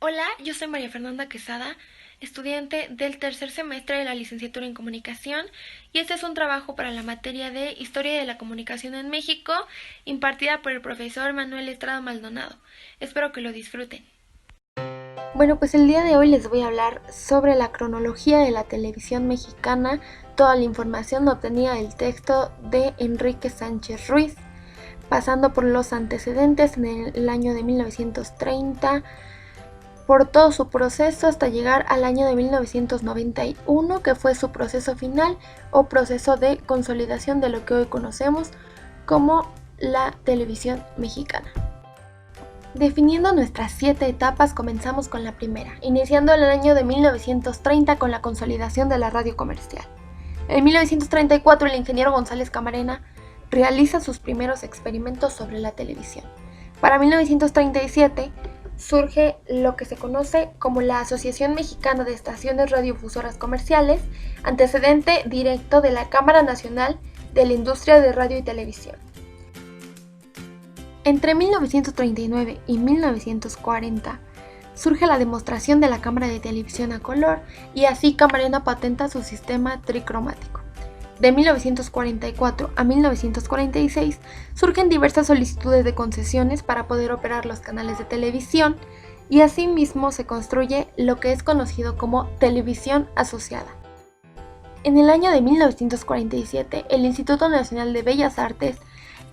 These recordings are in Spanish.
Hola, yo soy María Fernanda Quesada, estudiante del tercer semestre de la licenciatura en Comunicación, y este es un trabajo para la materia de Historia de la Comunicación en México, impartida por el profesor Manuel Estrada Maldonado. Espero que lo disfruten. Bueno, pues el día de hoy les voy a hablar sobre la cronología de la televisión mexicana, toda la información obtenida del texto de Enrique Sánchez Ruiz, pasando por los antecedentes en el año de 1930, por todo su proceso hasta llegar al año de 1991, que fue su proceso final o proceso de consolidación de lo que hoy conocemos como la televisión mexicana. Definiendo nuestras 7 etapas, comenzamos con la primera, iniciando en el año de 1930 con la consolidación de la radio comercial. En 1934 el ingeniero González Camarena realiza sus primeros experimentos sobre la televisión. Para 1937 surge lo que se conoce como la Asociación Mexicana de Estaciones Radiofusoras Comerciales, antecedente directo de la Cámara Nacional de la Industria de Radio y Televisión. Entre 1939 y 1940 surge la demostración de la cámara de televisión a color y así Camarena patenta su sistema tricromático. De 1944 a 1946 surgen diversas solicitudes de concesiones para poder operar los canales de televisión y asimismo se construye lo que es conocido como televisión asociada. En el año de 1947 el Instituto Nacional de Bellas Artes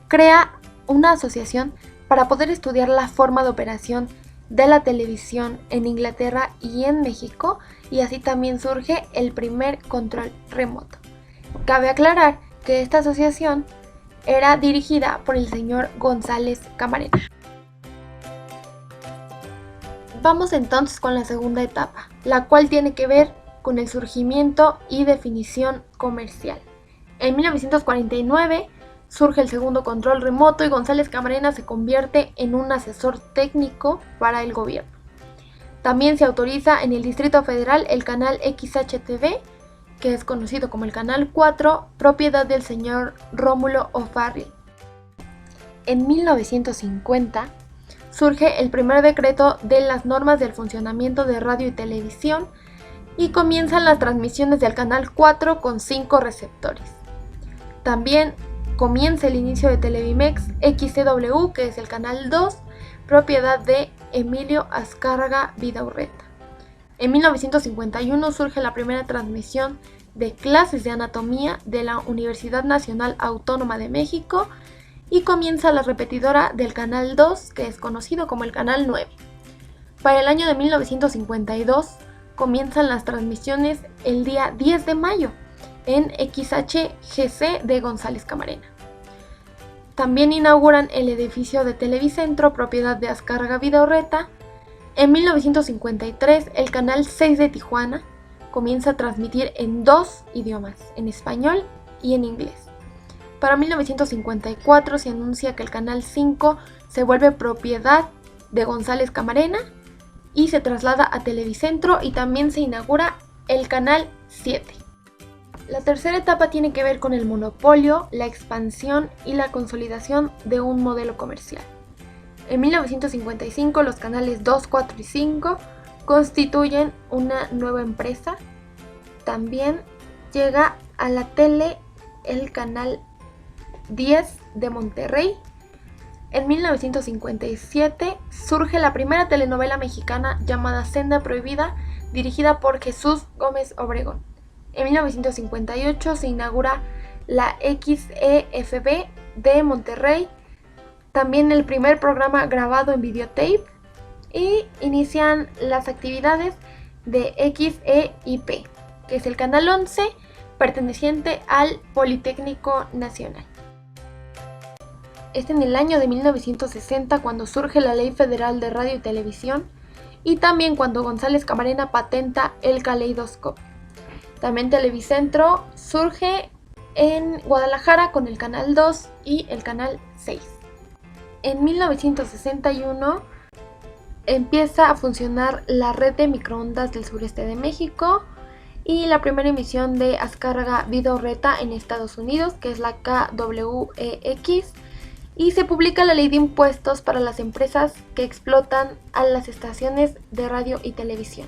crea una asociación para poder estudiar la forma de operación de la televisión en Inglaterra y en México, y así también surge el primer control remoto. Cabe aclarar que esta asociación era dirigida por el señor González Camarena. Vamos entonces con la segunda etapa, la cual tiene que ver con el surgimiento y definición comercial. En 1949 surge el segundo control remoto y González Camarena se convierte en un asesor técnico para el gobierno. También se autoriza en el Distrito Federal el canal XHTV, que es conocido como el Canal 4, propiedad del señor Rómulo O'Farrill. En 1950 surge el primer decreto de las normas del funcionamiento de radio y televisión y comienzan las transmisiones del Canal 4 con 5 receptores. También comienza el inicio de Televimex XCW, que es el canal 2, propiedad de Emilio Azcárraga Vidaurreta. En 1951 surge la primera transmisión de clases de anatomía de la Universidad Nacional Autónoma de México y comienza la repetidora del canal 2, que es conocido como el canal 9. Para el año de 1952 comienzan las transmisiones el día 10 de mayo en XHGC de González Camarena. También inauguran el edificio de Televicentro, propiedad de Azcárraga Vidaurreta. En 1953, el canal 6 de Tijuana comienza a transmitir en 2 idiomas, en español y en inglés. Para 1954 se anuncia que el canal 5 se vuelve propiedad de González Camarena y se traslada a Televicentro, y también se inaugura el canal 7. La tercera etapa tiene que ver con el monopolio, la expansión y la consolidación de un modelo comercial. En 1955 los canales 2, 4 y 5 constituyen una nueva empresa. También llega a la tele el canal 10 de Monterrey. En 1957 surge la primera telenovela mexicana llamada Senda Prohibida, dirigida por Jesús Gómez Obregón. En 1958 se inaugura la XEFB de Monterrey, también el primer programa grabado en videotape, y inician las actividades de XEIP, que es el canal 11 perteneciente al Politécnico Nacional. Es en el año de 1960 cuando surge la Ley Federal de Radio y Televisión, y también cuando González Camarena patenta el caleidoscopio. También Televicentro surge en Guadalajara con el canal 2 y el canal 6. En 1961 empieza a funcionar la red de microondas del sureste de México y la primera emisión de Azcárraga Vidaurreta en Estados Unidos, que es la KWEX, y se publica la ley de impuestos para las empresas que explotan a las estaciones de radio y televisión.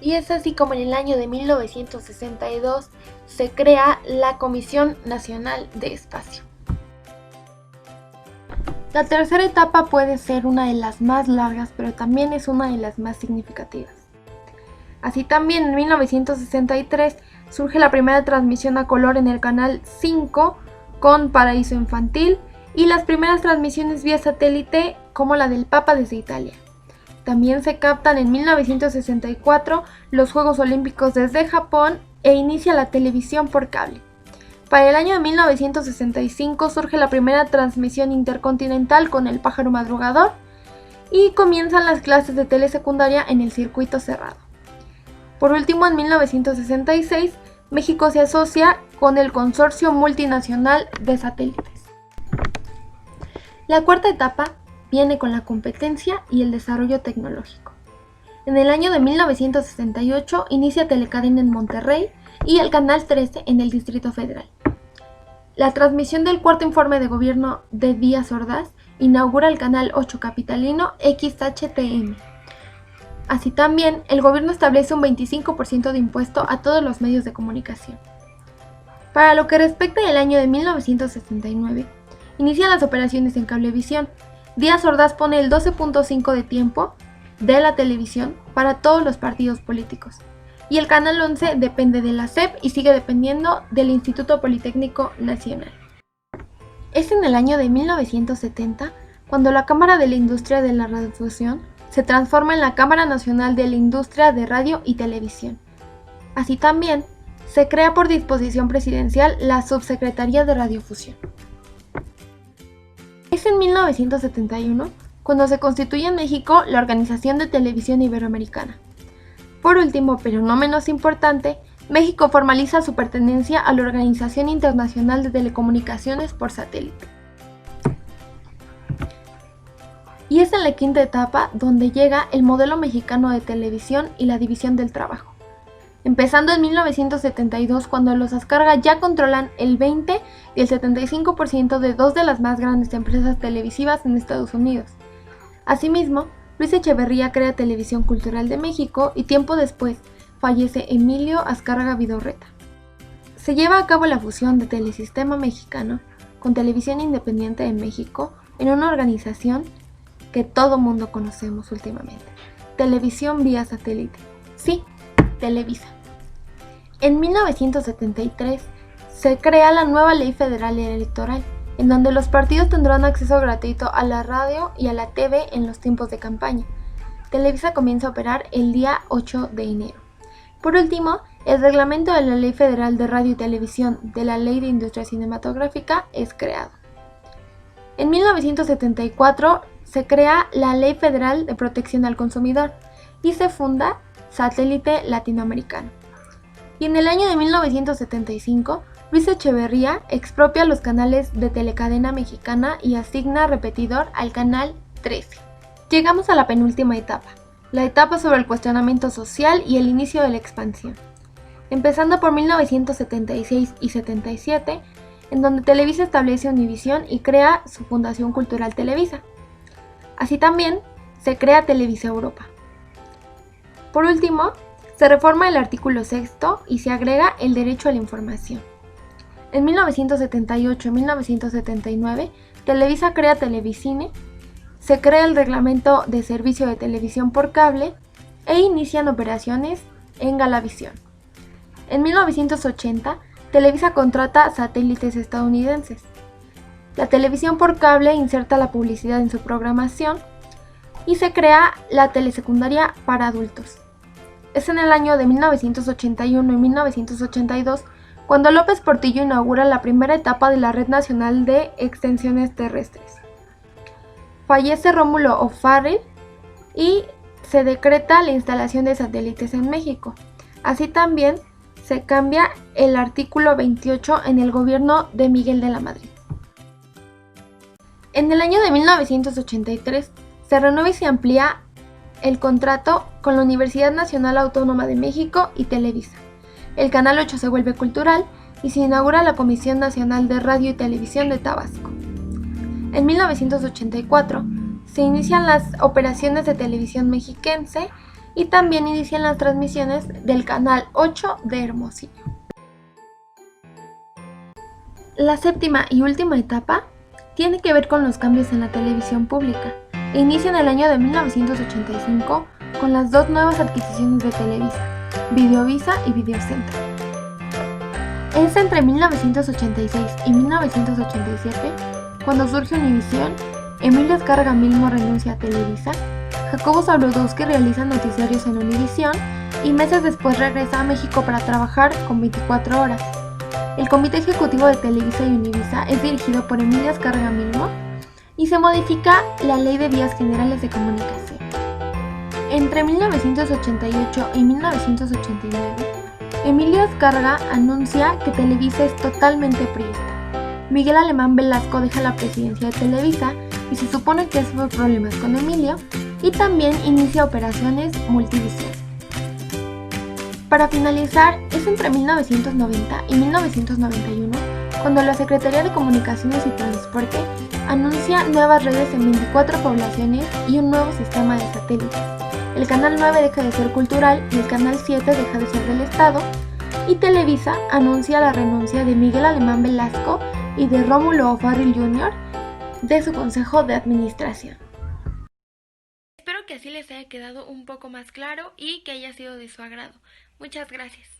Y es así como en el año de 1962 se crea la Comisión Nacional de Espacio. La tercera etapa puede ser una de las más largas, pero también es una de las más significativas. Así también en 1963 surge la primera transmisión a color en el canal 5 con Paraíso Infantil y las primeras transmisiones vía satélite como la del Papa desde Italia. También se captan en 1964 los Juegos Olímpicos desde Japón e inicia la televisión por cable. Para el año de 1965 surge la primera transmisión intercontinental con El Pájaro Madrugador y comienzan las clases de telesecundaria en el circuito cerrado. Por último, en 1966, México se asocia con el Consorcio Multinacional de Satélites. La cuarta etapa viene con la competencia y el desarrollo tecnológico. En el año de 1968 inicia Telecadena en Monterrey y el Canal 13 en el Distrito Federal. La transmisión del cuarto informe de gobierno de Díaz Ordaz inaugura el Canal 8 capitalino XHTM. Así también, el gobierno establece un 25% de impuesto a todos los medios de comunicación. Para lo que respecta al año de 1969, inician las operaciones en cablevisión. Díaz Ordaz pone el 12.5 de tiempo de la televisión para todos los partidos políticos. Y el Canal 11 depende de la SEP y sigue dependiendo del Instituto Politécnico Nacional. Es en el año de 1970 cuando la Cámara de la Industria de la Radiodifusión se transforma en la Cámara Nacional de la Industria de Radio y Televisión. Así también, se crea por disposición presidencial la Subsecretaría de Radiofusión. Es en 1971 cuando se constituye en México la Organización de Televisión Iberoamericana. Por último, pero no menos importante, México formaliza su pertenencia a la Organización Internacional de Telecomunicaciones por Satélite. Y es en la quinta etapa donde llega el modelo mexicano de televisión y la división del trabajo. Empezando en 1972, cuando los Azcárraga ya controlan el 20 y el 75% de dos de las más grandes empresas televisivas en Estados Unidos. Asimismo, Luis Echeverría crea Televisión Cultural de México y tiempo después fallece Emilio Azcárraga Vidorreta. Se lleva a cabo la fusión de Telesistema Mexicano con Televisión Independiente de México en una organización que todo mundo conocemos últimamente, Televisión vía Satélite. Sí, Televisa. En 1973 se crea la nueva Ley Federal Electoral, en donde los partidos tendrán acceso gratuito a la radio y a la TV en los tiempos de campaña. Televisa comienza a operar el día 8 de enero. Por último, el reglamento de la Ley Federal de Radio y Televisión de la Ley de Industria Cinematográfica es creado. En 1974 se crea la Ley Federal de Protección al Consumidor y se funda Satélite Latinoamericano. Y en el año de 1975, Luis Echeverría expropia los canales de Telecadena Mexicana y asigna repetidor al Canal 13. Llegamos a la penúltima etapa, la etapa sobre el cuestionamiento social y el inicio de la expansión. Empezando por 1976 y 77, en donde Televisa establece Univisión y crea su Fundación Cultural Televisa. Así también se crea Televisa Europa. Por último, se reforma el artículo 6 y se agrega el derecho a la información. En 1978 y 1979, Televisa crea Televicine, se crea el reglamento de servicio de televisión por cable e inician operaciones en Galavisión. En 1980, Televisa contrata satélites estadounidenses. La televisión por cable inserta la publicidad en su programación y se crea la telesecundaria para adultos. Es en el año de 1981 y 1982 cuando López Portillo inaugura la primera etapa de la Red Nacional de Extensiones Terrestres. Fallece Rómulo O'Farrill y se decreta la instalación de satélites en México. Así también se cambia el artículo 28 en el gobierno de Miguel de la Madrid. En el año de 1983 se renueva y se amplía el contrato con la Universidad Nacional Autónoma de México y Televisa. El Canal 8 se vuelve cultural y se inaugura la Comisión Nacional de Radio y Televisión de Tabasco. En 1984 se inician las operaciones de Televisión Mexiquense y también inician las transmisiones del Canal 8 de Hermosillo. La séptima y última etapa tiene que ver con los cambios en la televisión pública. Inicia en el año de 1985 con las dos nuevas adquisiciones de Televisa, Videovisa y Videocentro. Es entre 1986 y 1987 cuando surge Univisión, Emilio Azcárraga Milmo renuncia a Televisa, Jacobo Zabludowski realiza noticiarios en Univisión y meses después regresa a México para trabajar con 24 horas. El comité ejecutivo de Televisa y Univisa es dirigido por Emilio Azcárraga Milmo y se modifica la Ley de Vías Generales de Comunicación. Entre 1988 y 1989, Emilio Azcárraga anuncia que Televisa es totalmente priista. Miguel Alemán Velasco deja la presidencia de Televisa y se supone que es por problemas con Emilio, y también inicia operaciones Multivisión. Para finalizar, es entre 1990 y 1991 cuando la Secretaría de Comunicaciones y Transporte anuncia nuevas redes en 24 poblaciones y un nuevo sistema de satélites. El Canal 9 deja de ser cultural y el Canal 7 deja de ser del Estado, y Televisa anuncia la renuncia de Miguel Alemán Velasco y de Rómulo O'Farrill Jr. de su consejo de administración. Espero que así les haya quedado un poco más claro y que haya sido de su agrado. Muchas gracias.